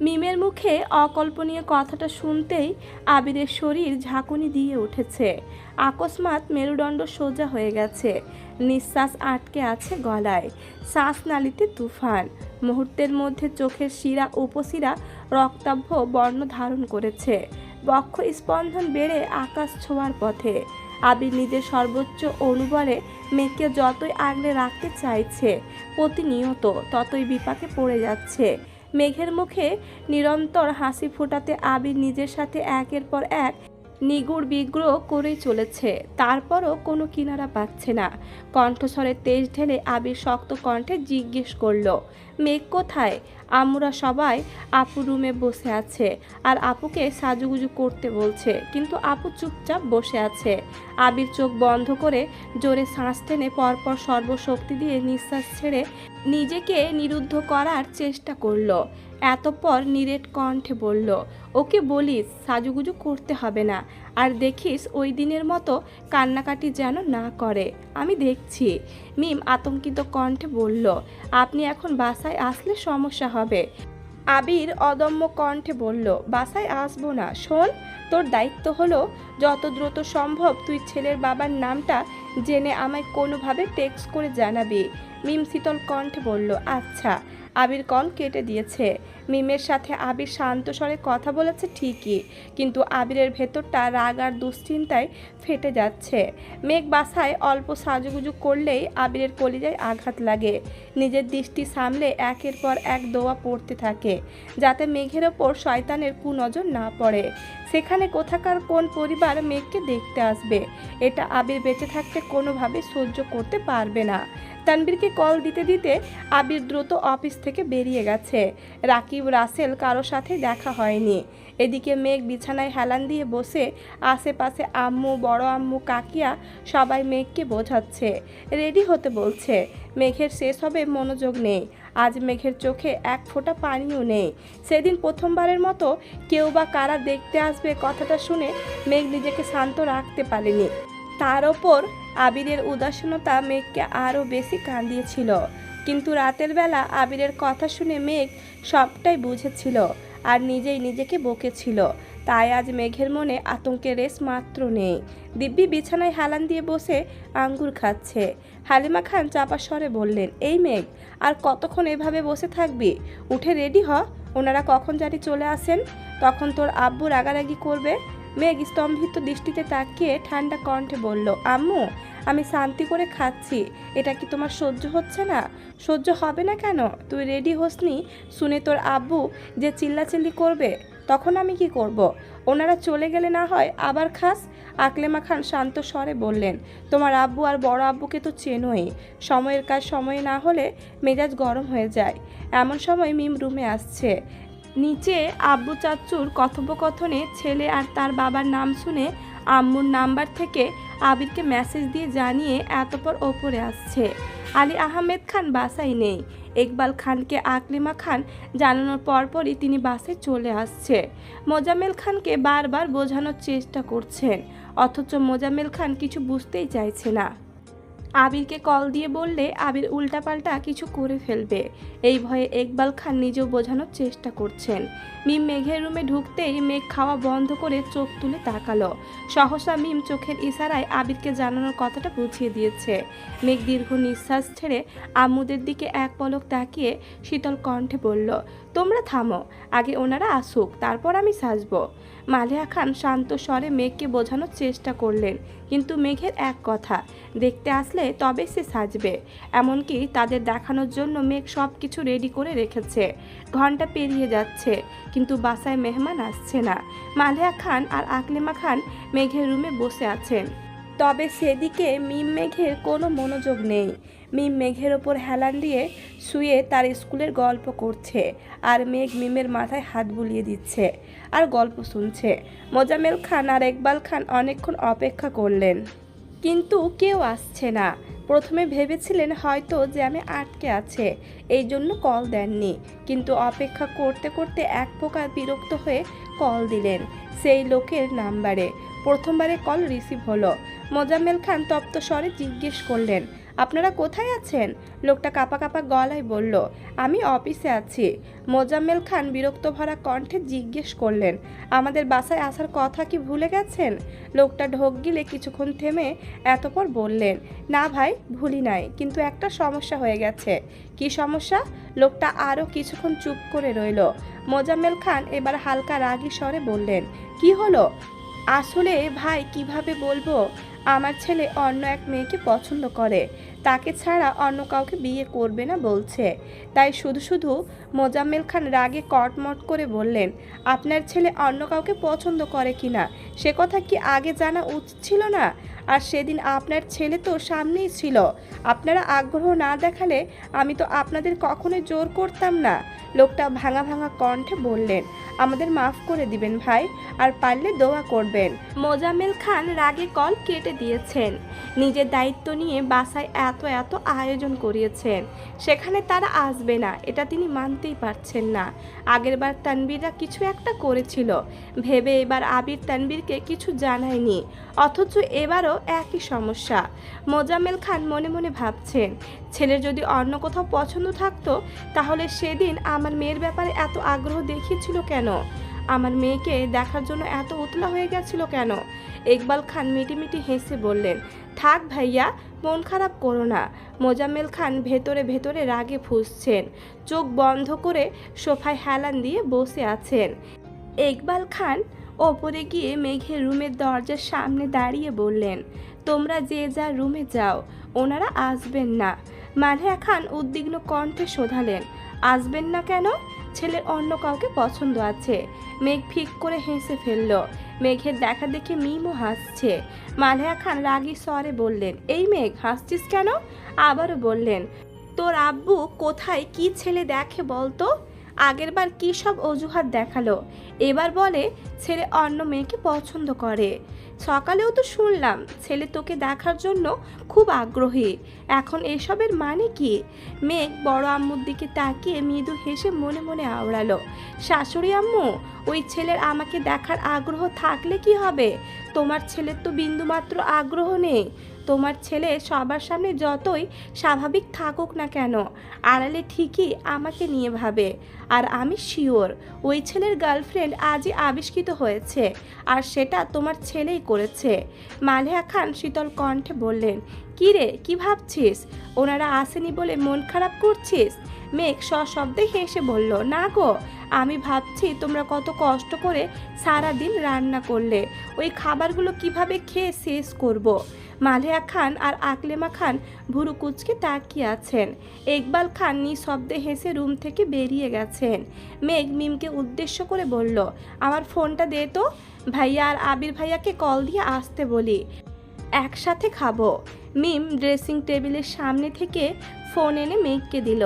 মিমের মুখে অকল্পনীয় কথাটা শুনতেই আবিরের শরীর ঝাঁকুনি দিয়ে উঠেছে। আকস্মাৎ মেরুদণ্ড সোজা হয়ে গেছে, নিঃশ্বাস আটকে আছে গলায়, শ্বাসনালীতে তুফান। মুহূর্তের মধ্যে চোখের শিরা উপশিরা রক্তাভ বর্ণ ধারণ করেছে, বক্ষ স্পন্দন বেড়ে আকাশ ছোঁয়ার পথে। আবির নিজের সর্বোচ্চ অনুবলে মেয়েকে যতই আগলে রাখতে চাইছে, প্রতিনিয়ত ততই বিপাকে পড়ে যাচ্ছে। মেঘের মুখে নিরন্তর হাসি ফোটাতে আবির নিজের সাথে একের পর এক নিগুড় বিগ্রহ করেই চলেছে, তারপরও কোনো কিনারা পাচ্ছে না। কণ্ঠস্বরে তেজ ঢেলে আবির শক্ত কণ্ঠে জিজ্ঞেস করলো, মেঘ কোথায়? আমরা সবাই আপু রুমে বসে আছে আর আপুকে সাজুগুজু করতে বলছে, কিন্তু আপু চুপচাপ বসে আছে। আবির চোখ বন্ধ করে জোরে শ্বাস টেনে পরপর সর্বশক্তি দিয়ে নিঃশ্বাস ছেড়ে নিজেকে নিরুদ্ধ করার চেষ্টা করলো। এতপর নিরেট কণ্ঠে বলল, ওকে বলিস সাজুগুজু করতে হবে না, আর দেখিস ওই দিনের মতো কান্নাকাটি যেন না করে, আমি দেখছি। মিম আতঙ্কিত কণ্ঠে বলল, আপনি এখন বাসায় আসলে সমস্যা হবে। আবির অদম্য কণ্ঠে বলল, বাসায় আসবো না, শোন, তোর দায়িত্ব হলো যত দ্রুত সম্ভব তুই ছেলের বাবার নামটা জেনে আমায় কোনোভাবে টেক্সট করে জানাবি। মিম শীতল কণ্ঠে বলল, আচ্ছা। আবির কল কেটে দিয়েছে। মিমের সাথে আবির শান্ত স্বরে কথা বলেছে ঠিকই, কিন্তু আবিরের ভেতরটা রাগ আর দুশ্চিন্তায় ফেটে যাচ্ছে। মেঘ বাসায় অল্প সাজুগুজু করলেই আবিরের কলিজায় আঘাত লাগে। নিজের দৃষ্টি সামলে একের পর এক দোয়া পড়তে থাকে, যাতে মেঘের ওপর শয়তানের কুনজর না পড়ে। সেখানে কোথাকার কোন পরিবার মেঘকে দেখতে আসবে, এটা আবির বেঁচে থাকতে কোনোভাবে সহ্য করতে পারবে না। তানবীরকে কল দিতে দিতে আবির দ্রুত অফিস থেকে বেরিয়ে গেছে। রাকিব রাসেল কারো সাথে দেখা হয়নি। এদিকে মেঘ বিছানায় হেলান দিয়ে বসে, আশেপাশে আম্মু, বড় আম্মু, কাকিয়া সবাই মেঘকে বোঝাচ্ছে, রেডি হতে বলছে। মেঘের শেষ হবে মনোযোগ নেই। আজ মেঘের চোখে এক ফোঁটা পানিও নেই। সেদিন প্রথমবারের মতো কেউ বা কারা দেখতে আসবে কথাটা শুনে মেঘ নিজেকে শান্ত রাখতে পারেনি। তার ওপর আবিরের উদাসীনতা মেঘকে আরও বেশি কাঁদিয়েছিল। কিন্তু রাতের বেলা আবিরের কথা শুনে মেঘ সবটাই বুঝেছিল আর নিজেই নিজেকে বকেছিল। তাই আজ মেঘের মনে আতঙ্কের রেশ মাত্র নেই। দিব্যি বিছানায় হেলান দিয়ে বসে আঙ্গুর খাচ্ছে। হালিমা খান চাপা স্বরে বললেন, এই মেঘ, আর কতক্ষণ এভাবে বসে থাকবি? উঠে রেডি হ, ওনারা কখন জানি চলে আসেন, তখন তোর আব্বু রাগারাগি করবে। মেঘ স্তম্ভিত দৃষ্টিতে তাকিয়ে ঠান্ডা কণ্ঠে বলল, আম্মু, আমি শান্তি করে খাচ্ছি, এটা কি তোমার সহ্য হচ্ছে না? সহ্য হবে না কেন? তুই রেডি হোসনি শুনে তোর আব্বু যে চিল্লাচিল্লি করবে, তখন আমি কি করব? ওনারা চলে গেলে না হয় আবার খাস। আকলেমা খান শান্ত স্বরে বললেন, তোমার আব্বু আর বড় আব্বুকে তো চেনোই, সময়ের কাজ সময়ে না হলে মেজাজ গরম হয়ে যায়। এমন সময় মিম রুমে আসছে। নিচে আব্বু চাচ্চুর কথোপকথনে ছেলে আর তার বাবার নাম শুনে আম্মুর নাম্বার থেকে আবিরকে মেসেজ দিয়ে জানিয়ে এতপর ওপরে আসছে। আলী আহমেদ খান বাসায় নেই। ইকবাল খানকে আকলিমা খান জানানোর পরপরই তিনি বাসায় চলে আসছে। মোজাম্মেল খানকে বারবার বোঝানোর চেষ্টা করছেন, অথচ মোজাম্মেল খান কিছু বুঝতেই চাইছে না। আবিরকে কল দিয়ে বললে আবির উল্টাপাল্টা কিছু করে ফেলবে, এই ভয়ে ইকবাল খান নিজেও বোঝানোর চেষ্টা করছেন। মিম মেঘের রুমে ঢুকতেই মেঘ খাওয়া বন্ধ করে চোখ তুলে তাকালো। সহসা মিম চোখের ইশারায় আবিরকে জানানোর কথাটা বুঝিয়ে দিয়েছে। মেঘ দীর্ঘ নিঃশ্বাস ছেড়ে আম্মুদের দিকে এক পলক তাকিয়ে শীতল কণ্ঠে বলল, তোমরা থামো, আগে ওনারা আসুক, তারপর আমি সাজবো। মালিহা খান শান্ত স্বরে মেঘকে বোঝানোর চেষ্টা করলেন, কিন্তু মেঘের এক কথা, দেখতে আসলে তবে সে সাজবে। এমনকি তাদের দেখানোর জন্য মেঘ সব কিছু রেডি করে রেখেছে। ঘন্টা পেরিয়ে যাচ্ছে, কিন্তু বাসায় মেহমান আসছে না। মালিহা খান আর আকলিমা খান মেঘের রুমে বসে আছেন, তবে সেদিকে মিম মেঘের কোনো মনোযোগ নেই। মিম মেঘের ওপর হেলান দিয়ে শুয়ে তার স্কুলের গল্প করছে, আর মেঘ মিমের মাথায় হাত বুলিয়ে দিচ্ছে আর গল্প শুনছে। মোজাম্মেল খান আর ইকবাল খান অনেকক্ষণ অপেক্ষা করলেন, কিন্তু কেউ আসছে না। প্রথমে ভেবেছিলেন হয়তো যে আমি আটকে আছে, এই জন্য কল দেননি, কিন্তু অপেক্ষা করতে করতে এক প্রকার বিরক্ত হয়ে কল দিলেন সেই লোকের নাম্বারে। প্রথমবারে কল রিসিভ হলো। মোজাম্মেল খান তপ্ত স্বরে জিজ্ঞেস করলেন, আপনারা কোথায় আছেন? লোকটা কাঁপা কাঁপা গলায় বলল, আমি অফিসে আছি। মোজাম্মেল খান বিরক্ত ভরা কণ্ঠে জিজ্ঞেস করলেন, আমাদের বাসায় আসার কথা কি ভুলে গেছেন? লোকটা ঢোক গিলে কিছুক্ষণ থেমে এতপর বললেন, না ভাই, ভুলি নাই, কিন্তু একটা সমস্যা হয়ে গেছে। কি সমস্যা? লোকটা আরও কিছুক্ষণ চুপ করে রইল। মোজাম্মেল খান এবার হালকা রাগী স্বরে বললেন, কি হলো? আসলে ভাই কিভাবে বলবো, আমার ছেলে অন্য এক মেয়েকে পছন্দ করে, তাকে ছাড়া অন্য কাউকে বিয়ে করবে না বলছে। তাই শুধু শুধু মোজাম্মেল খান রাগে কটমট করে বললেন, আপনার ছেলে অন্য কাউকে পছন্দ করে কিনা সে কথা কি আগে জানা উচিত ছিল না? আর সেদিন আপনার ছেলে তো সামনেই ছিল, আপনারা আগ্রহ না দেখালে আমি তো আপনাদের কখনোই জোর করতাম না। লোকটা ভাঙা ভাঙা কণ্ঠে বললেন, আমাদের মাফ করে দিবেন ভাই, আর পারলে দোয়া করবেন। মোজাম্মেল খান রাগে কল কেটে দিয়েছেন। নিজের দায়িত্ব নিয়ে বাসায় এত এত আয়োজন করিয়েছেন, সেখানে তারা আসবে না এটা তিনি মানতেই পারছেন না। আগেরবার তানবীররা কিছু একটা করেছিল ভেবে এবার আবির তানবীরকে কিছু জানায়নি, অথচ এবারও একই সমস্যা। মোজাম্মেল খান মনে মনে ভাবছেন, ছেলের যদি অন্য কোথাও পছন্দ থাকতো তাহলে সেদিন আমার মেয়ের ব্যাপারে এত আগ্রহ দেখিয়েছিল কেন? আমার মেয়েকে দেখার জন্য এত উতলা হয়ে গেছিল কেন? ইকবাল খান মিটিমিটি হেসে বললেন, থাক ভাইয়া, মন খারাপ করো না। মোজাম্মেল খান ভেতরে ভেতরে রাগে ফুঁসছেন, চোখ বন্ধ করে সোফায় হেলান দিয়ে বসে আছেন। ইকবাল খান ওপরে গিয়ে মেঘের রুমের দরজার সামনে দাঁড়িয়ে বললেন, তোমরা যে যার রুমে যাও, ওনারা আসবেন না। মালিহা খান উদ্বিগ্ন কণ্ঠে শোধালেন, আসবেন না কেন? ছেলের অন্য কাউকে পছন্দ আছে। মেঘ ফিক করে হেসে ফেলল। মেঘের দেখা দেখে মিমও হাসছে। মালিহা খান রাগী স্বরে বললেন, এই মেঘ, হাসছিস কেন? আবারও বললেন, তোর আব্বু কোথায় কি ছেলে দেখে বলতো? আগেরবার কি সব অজুহাত দেখালো, এবার বলে ছেলে অন্য মেয়েকে পছন্দ করে। সকালেও তো শুনলাম ছেলে তোকে দেখার জন্য খুব আগ্রহী, এখন এসবের মানে কি? মেঘ বড় আম্মুর দিকে তাকিয়ে মৃদু হেসে মনে মনে আওড়ালো, শাশুড়ি আম্মু, ওই ছেলের আমাকে দেখার আগ্রহ থাকলে কি হবে? তোমার ছেলের তো বিন্দুমাত্র আগ্রহ নেই। তোমার ছেলে সবার সামনে যতই স্বাভাবিক থাকুক না কেন, আড়ালে ঠিকই আমাকে নিয়ে ভাবে। আর আমি শিওর ওই ছেলের গার্লফ্রেন্ড আজই আবিষ্কৃত হয়েছে, আর সেটা তোমার ছেলেই করেছে। মালিহা খান শীতল কণ্ঠে বললেন, কী রে, কি ভাবছিস? ওনারা আসেনি বলে মন খারাপ করছিস? মেঘ সশব্দে হেসে বলল, না গো, আমি ভাবছি তোমরা কত কষ্ট করে সারা দিন রান্না করলে, ওই খাবারগুলো কিভাবে খেয়ে শেষ করব। মালিহা খান আর আকলেমা খান ভুরু কুচকে তাকিয়ে আছেন। ইকবাল খান নিঃশব্দে হেসে রুম থেকে বেরিয়ে গেছেন। মেঘ মিমকে উদ্দেশ্য করে বলল, আমার ফোনটা দে তো, ভাইয়া আর আবির ভাইয়াকে কল দিয়ে আসতে বলি, একসাথে খাবো। মিম ড্রেসিং টেবিলের সামনে থেকে ফোন এনে মেঘকে দিল।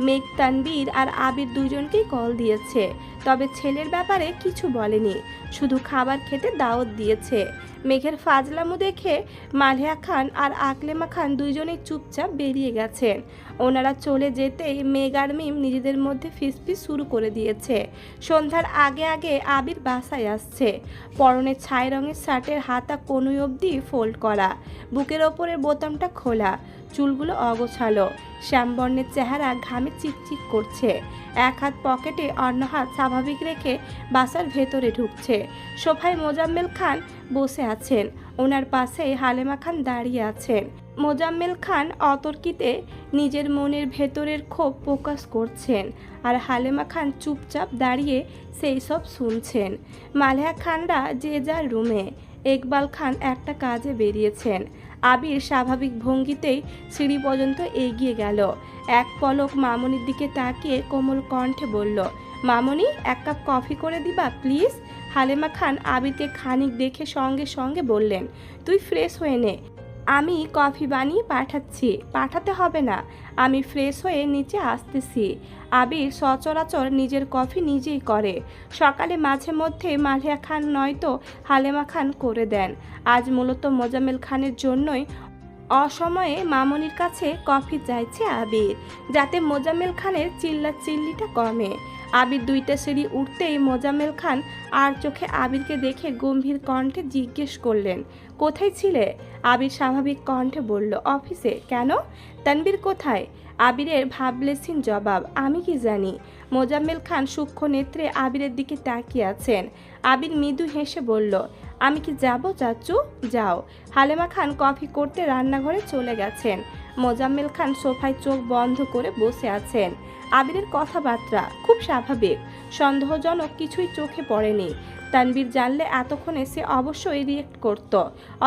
মেঘ তানবীর আর আবির দুজনকেই কল দিয়েছে, তবে ছেলের ব্যাপারে কিছু বলেনি, শুধু খাবার খেতে দাওয়াত দিয়েছে। মেঘের ফাজলামো দেখে মালিহা খান আর আকলেমা খান দুইজনেই চুপচাপ বেরিয়ে গেছেন। ওনারা চলে যেতেই মেঘ আর মিম নিজেদের মধ্যে ফিসফিস শুরু করে দিয়েছে। সন্ধ্যার আগে আগে আবির বাসায় আসছে। পরনে ছাই রঙের শার্টের হাতা কনুই অবধি ফোল্ড করা, বুকের ওপরের বোতামটা খোলা, চুলগুলো অগোছালো, শ্যামবর্ণের চেহারা ঘামে চিকচিক করছে। এক হাত পকেটে, অন্য হাত স্বাভাবিক রেখে বাসার ভেতরে ঢুকছে। সোফায় মোজাম্মেল খান বসে আছেন, ওনার পাশে হালেমা খান দাঁড়িয়ে আছেন। মোজাম্মেল খান অতর্কিতে নিজের মনের ভেতরের ক্ষোভ প্রকাশ করছেন, আর হালেমা খান চুপচাপ দাঁড়িয়ে সেই সব শুনছেন। মালিহা খানরা যে যার রুমে। ইকবাল খান একটা কাজে বেরিয়েছেন। আবির স্বাভাবিক ভঙ্গিতেই সিঁড়ি পর্যন্ত এগিয়ে গেল। এক পলক মামনির দিকে তাকিয়ে কোমল কণ্ঠে বলল, মামনি, এক কাপ কফি করে দিবা প্লিজ? হালেমা খান আবিরকে খানিক দেখে সঙ্গে সঙ্গে বললেন, তুই ফ্রেশ হয়ে নে, আমি কফি বানিয়ে পাঠাচ্ছি। পাঠাতে হবে না, আমি ফ্রেশ হয়ে নিচে আসতেছি। আবির সচরাচর নিজের কফি নিজেই করে, সকালে মাঝে মধ্যে মালিহা খান নয়তো হালেমা খান করে দেন। আজ মূলত মোজাম্মেল খানের জন্যই অসময়ে মামনির কাছে কফি চাইছে আবির, যাতে মোজাম্মেল খানের চিল্লাচিল্লিটা কমে। আবির 2টা সিঁড়ি উঠতেই মোজাম্মেল খান আর চোখে আবিরকে দেখে গম্ভীর কণ্ঠে জিজ্ঞেস করলেন, কোথায় ছিলে? আবির স্বাভাবিক কণ্ঠে বলল, অফিসে। কেন? তানবীর কোথায়? আবিরের ভাবলেসিন জবাব, আমি কি জানি। মোজাম্মেল খান সূক্ষ্ম নেত্রে আবিরের দিকে তাকিয়ে আছেন। আবির মৃদু হেসে বলল, আমি কি যাব চাচু? যাও। হালেমা খান কফি করতে রান্নাঘরে চলে গেছেন। মোজাম্মেল খান সোফায় চোখ বন্ধ করে বসে আছেন। আবিরের কথাবার্তা খুব স্বাভাবিক, সন্দেহজনক কিছুই চোখে পড়েনি। তানবীর জানলে এতক্ষণে সে অবশ্যই রিয়েক্ট করত,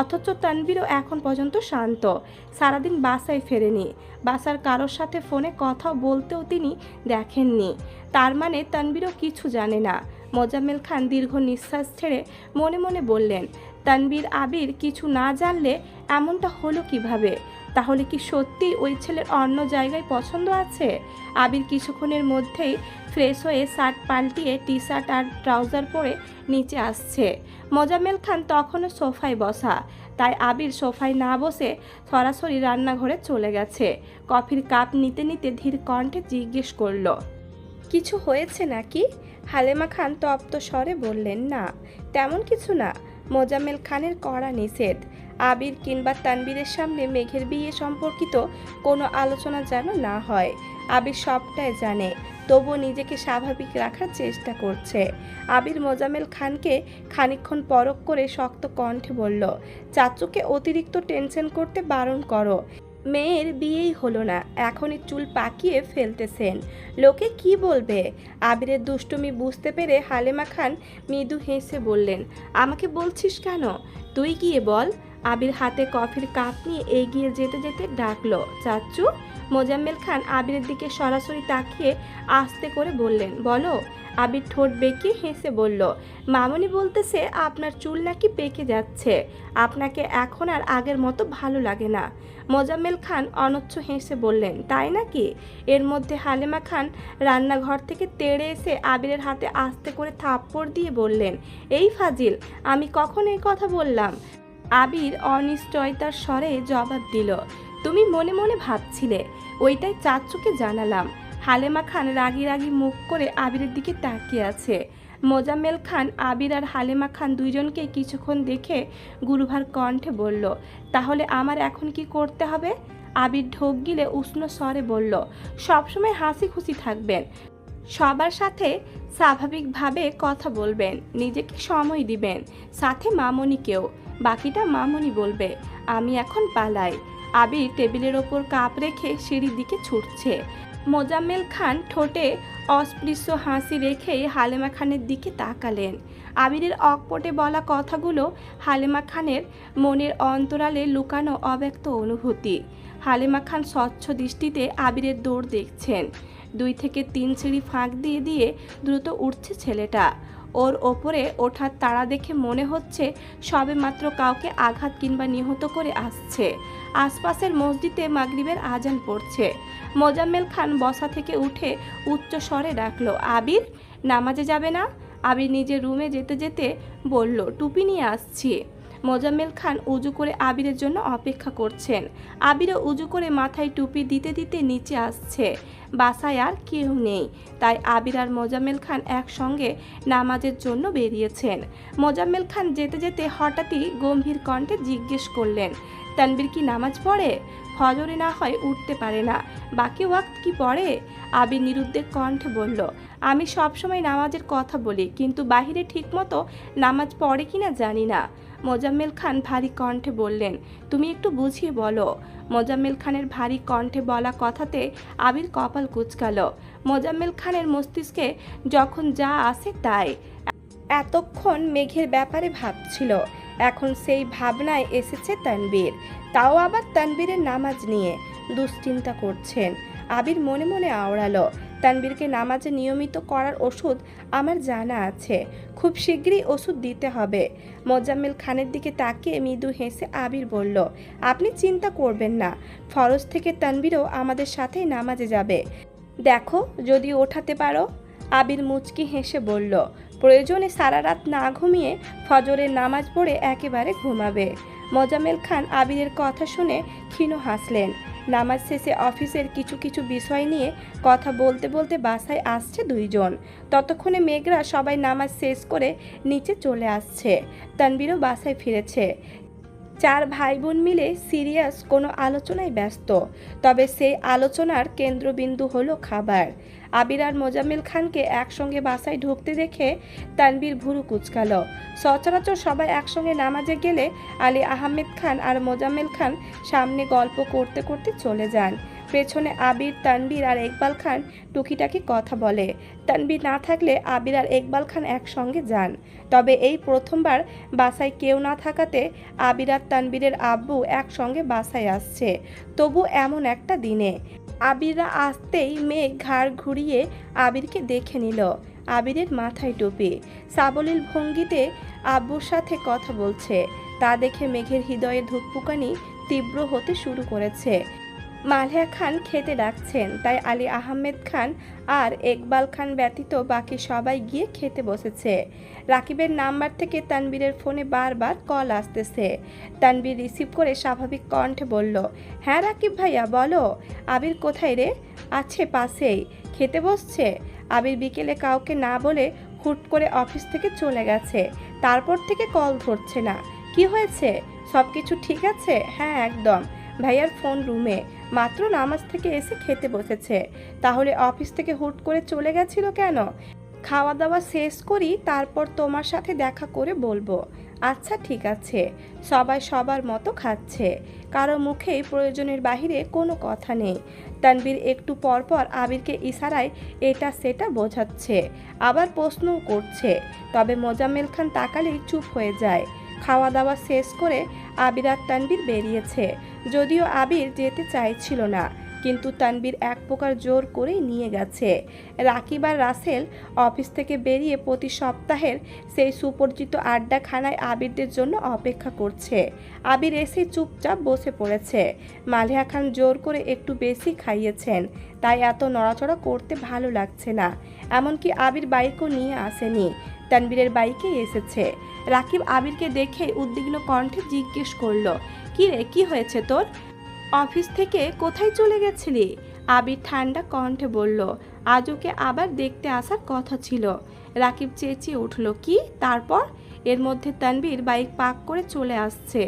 অথচ তানবীরও এখন পর্যন্ত শান্ত। সারাদিন বাসায় ফেরেনি, বাসার কারোর সাথে ফোনে কথা বলতেও তিনি দেখেননি। তার মানে তানবীরও কিছু জানে না। মোজাম্মেল খান দীর্ঘ নিঃশ্বাস ছেড়ে মনে মনে বললেন, তানবীর আবির কিছু না জানলে এমনটা হলো কিভাবে? তাহলে কি সত্যি ওই ছেলের অন্য জায়গায় পছন্দ আছে? আবির কিছুক্ষণের মধ্যেই ফ্রেশ হয়ে শার্ট পাল্টিয়ে টি শার্ট আর ট্রাউজার পরে নিচে আসছে। মোজাম্মেল খান তখনও সোফায় বসা, তাই আবির সোফায় না বসে সরাসরি রান্নাঘরে চলে গেছে। কফির কাপ নিতে নিতে ধীর কণ্ঠে জিজ্ঞেস করলো, কিছু হয়েছে নাকি? হালেমা খান তপ্ত স্বরে বললেন, না তেমন কিছু না। মোজাম্মেল খানের কড়া নিষেধ, আবির কিংবা তানবীরের সামনে মেঘের বিয়ে সম্পর্কিত কোনো আলোচনা যেন না হয়। আবির সবটাই জানে, তবুও নিজেকে স্বাভাবিক রাখার চেষ্টা করছে। আবির মোজাম্মেল খানকে খানিকক্ষণ পরখ করে শক্ত কণ্ঠে বলল, চাচুকে অতিরিক্ত টেনশন করতে বারণ করো। মেয়ের বিয়েই হলো না, এখনই চুল পাকিয়ে ফেলতেছেন, লোকে কি বলবে? আবিরের দুষ্টুমি বুঝতে পেরে হালেমা খান মৃদু হেসে বললেন, আমাকে বলছিস কেন? তুই গিয়ে বল। আবির হাতে কফির কাপ নিয়ে এগিয়ে যেতে যেতে ডাকলো, চাচু। মোজাম্মেল খান আবিরের দিকে সরাসরি তাকিয়ে আস্তে করে বললেন, বলো। আবির ঠোঁট বেঁকিয়ে হেসে বলল, মামনি বলতেছে আপনার চুল নাকি পেকে যাচ্ছে, আপনাকে এখন আর আগের মতো ভালো লাগে না। মোজাম্মেল খান অনচ্ছ হেসে বললেন, তাই নাকি? এর মধ্যে হালেমা খান রান্নাঘর থেকে তেড়ে এসে আবিরের হাতে আস্তে করে থাপ্পড় দিয়ে বললেন, এই ফাজিল, আমি কখন এই কথা বললাম? আবির অনিশ্চয়তার স্বরে জবাব দিল, তুমি মনে মনে ভাবছিলে, ওইটাই চাচুকে জানালাম। হালেমা খান রাগি রাগি মুখ করে আবিরের দিকে তাকিয়ে আছে। মোজাম্মেল খান আবির আর হালেমা খান দুইজনকে কিছুক্ষণ দেখে গুরুভার কণ্ঠে বলল, তাহলে আমার এখন কি করতে হবে? আবির ঢোক গিলে উষ্ণ স্বরে বলল, সবসময় হাসি খুশি থাকবেন, সবার সাথে স্বাভাবিকভাবে কথা বলবেন, নিজেকে সময় দিবেন, সাথে মামনিকেও। বাকিটা মামনি বলবে। আমি এখন পালাই। আবির টেবিলের ওপর কাপ রেখে সিঁড়ির দিকে ছুটছে। মোজাম্মেল খান ঠোঁটে অস্পৃশ্য হাসি রেখেই হালেমা খানের দিকে তাকালেন। আবিরের অকপটে বলা কথাগুলো হালেমা খানের মনের অন্তরালে লুকানো অব্যক্ত অনুভূতি। হালেমা খান স্বচ্ছ দৃষ্টিতে আবিরের দৌড় দেখছেন। 2 থেকে 3 সিঁড়ি ফাঁক দিয়ে দিয়ে দ্রুত উঠছে ছেলেটা। ওর ওপরে ওঠার তাড়া দেখে মনে হচ্ছে সবে মাত্র কাউকে আঘাত কিংবা নিহত করে আসছে। আশপাশের মসজিদে মাগরিবের আজান পড়ছে। মোজাম্মেল খান বসা থেকে উঠে উচ্চ স্বরে ডাকলো, আবির, নামাজে যাবে না? আবির নিজের রুমে যেতে যেতে বলল, টুপি নিয়ে আসছি। মোজাম্মেল খান উজু করে আবিরের জন্য অপেক্ষা করছেন। আবিরও উজু করে মাথায় টুপি দিতে দিতে নিচে আসছে। বাসায় আর কেউ নেই, তাই আবির আর মোজাম্মেল খান একসঙ্গে নামাজের জন্য বেরিয়েছেন। মোজাম্মেল খান যেতে যেতে হঠাৎই গম্ভীর কণ্ঠে জিজ্ঞেস করলেন, তানবীর কি নামাজ পড়ে? ফজরে না হয় উঠতে পারে না, বাকি ওয়াক্ত কি পড়ে? আবির নিরুদ্বেগ কণ্ঠে বলল, আমি সবসময় নামাজের কথা বলি, কিন্তু বাহিরে ঠিকমতো নামাজ পড়ে কিনা জানি না। মোজাম্মেল খান ভারী কণ্ঠে বললেন, তুমি একটু বুঝিয়ে বলো। মোজাম্মেল খানের ভারী কণ্ঠে বলা কথাতে আবির কপাল কুঁচকালো। মোজাম্মেল খানের মস্তিষ্কে যখন যা আসে তাই। এতক্ষণ মেঘের ব্যাপারে ভাবছিল, এখন সেই ভাবনায় এসেছে তানবীর, তাও আবার তানবীরের নামাজ নিয়ে দুশ্চিন্তা করছেন। আবির মনে মনে আওড়ালো, তানবীরকে নামাজে নিয়মিত করার ওষুধ আমার জানা আছে, খুব শীঘ্রই ওষুধ দিতে হবে। মোজাম্মেল খানের দিকে তাকিয়ে মৃদু হেসে আবির বলল, আপনি চিন্তা করবেন না, ফরজ থেকে তানবীরও আমাদের সাথেই নামাজে যাবে, দেখো যদি ওঠাতে পারো। আবির মুচকি হেসে বলল, প্রয়োজনে সারা রাত না ঘুমিয়ে ফজরের নামাজ পড়ে একেবারে ঘুমাবে। মোজাম্মেল খান আবিরের কথা শুনে ক্ষীণ হাসলেন। নামাজ শেষে অফিসের কিছু কিছু বিষয় নিয়ে কথা বলতে বলতে বাসায় আসছে দুইজন। ততক্ষণে মেঘরা সবাই নামাজ শেষ করে নিচে চলে আসছে। তানবীরও বাসায় ফিরেছে। 4 ভাই বোন মিলে সিরিয়াস কোনো আলোচনায় ব্যস্ত। তবে সেই আলোচনার কেন্দ্রবিন্দু হলো খাবার। আবির আর মোজাম্মেল খানকে একসঙ্গে বাসায় ঢুকতে দেখে তানবীর ভুরু কুঁচকালো। সচরাচর সবাই একসঙ্গে নামাজে গেলে আলী আহমেদ খান আর মোজাম্মেল খান সামনে গল্প করতে করতে চলে যান। পেছনে আবির, তানবীর আর ইকবাল খান টুকিটাকি কথা বলে। তানবীর না থাকলে আবির আর ইকবাল খান একসঙ্গে যান। তবে এই প্রথমবার বাসায় কেউ না থাকাতে আবির আর তানবীরের আব্বু একসঙ্গে বাসায় আসছে, তবু এমন একটা দিনে। আবিররা আসতেই মেঘ ঘাড় ঘুরিয়ে আবিরকে দেখে নিল। আবিরের মাথায় টুপি, সাবলীল ভঙ্গিতে আব্বুর সাথে কথা বলছে। তা দেখে মেঘের হৃদয়ে ধুকপুকানি তীব্র হতে শুরু করেছে। মালিহা খান খেতে ডাকছেন, তাই আলী আহমেদ খান আর ইকবাল খান ব্যতীত বাকি সবাই গিয়ে খেতে বসেছে। রাকিবের নাম্বার থেকে তানবীরের ফোনে বারবার কল আসতেছে। তানবীর রিসিভ করে স্বাভাবিক কণ্ঠে বলল, হ্যাঁ রাকিব ভাইয়া বলো। আবির কোথায় রে? আছে পাশেই, খেতে বসছে। আবির বিকেলে কাউকে না বলে হুট করে অফিস থেকে চলে গেছে, তারপর থেকে কল ধরছে না। কি হয়েছে? সব কিছু ঠিক আছে? হ্যাঁ একদম। ভাইয়ার ফোন রুমে, মাত্র নামাজ থেকে এসে খেতে বসেছে। তাহলে অফিস থেকে হুট করে চলে গেছিল কেন? খাওয়া দাওয়া শেষ করি, তারপর তোমার সাথে দেখা করে বলবো। আচ্ছা ঠিক আছে। সবাই সবার মতো খাচ্ছে, কারো মুখেই প্রয়োজনের বাহিরে কোনো কথা নেই। তানবীর একটু পরপর আবিরকে ইশারায় এটা সেটা বোঝাচ্ছে, আবার প্রশ্নও করছে। তবে মোজাম্মেল খান তাকালেই চুপ হয়ে যায়। খাওয়া দাওয়া শেষ করে আবির আর তানবীর বেরিয়েছে। যদিও আবির যেতে চাইছিল না, কিন্তু তানবীর এক প্রকার জোর করেই নিয়ে গেছে। রাকিব আর রাসেল অফিস থেকে বেরিয়ে প্রতি সপ্তাহের সেই সুপরিচিত আড্ডাখানায় আবিরদের জন্য অপেক্ষা করছে। আবির এসে চুপচাপ বসে পড়েছে। মালিহা খান জোর করে একটু বেশি খাইয়েছেন, তাই এত নড়াচড়া করতে ভালো লাগছে না। এমনকি আবির বাইকও নিয়ে আসেনি, তানবীরের বাইকেই এসেছে। রাকিব আবিরকে দেখে উদ্বিগ্ন কণ্ঠে জিজ্ঞেস করলো, কি রে, কি হয়েছে তোর? অফিস থেকে কোথায় চলে গেছিলি? আবির ঠান্ডা কণ্ঠে বলল, আজ ওকে আবার দেখতে আসার কথা ছিল। রাকিব চেঁচিয়ে উঠল, কি? তারপর? এর মধ্যে তানবীর বাইক পার্ক করে চলে আসছে।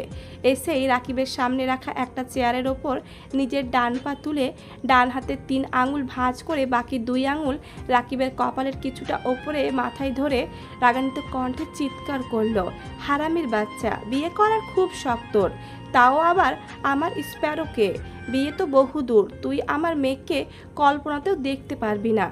এসেই রাকিবের সামনে রাখা একটা চেয়ারের ওপর নিজের ডান পা তুলে ডান হাতে 3 আঙুল ভাঁজ করে বাকি 2 আঙুল রাকিবের কপালের কিছুটা ওপরে মাথায় ধরে রাগান্বিত কণ্ঠে চিৎকার করলো, হারামির বাচ্চা, বিয়ে করার খুব শখ তোর, তাও আবার আমার স্প্যারোকে। বিয়ে তো বহুদূর, তুই আমার মেয়েকে কল্পনাতেও দেখতে পারবি না।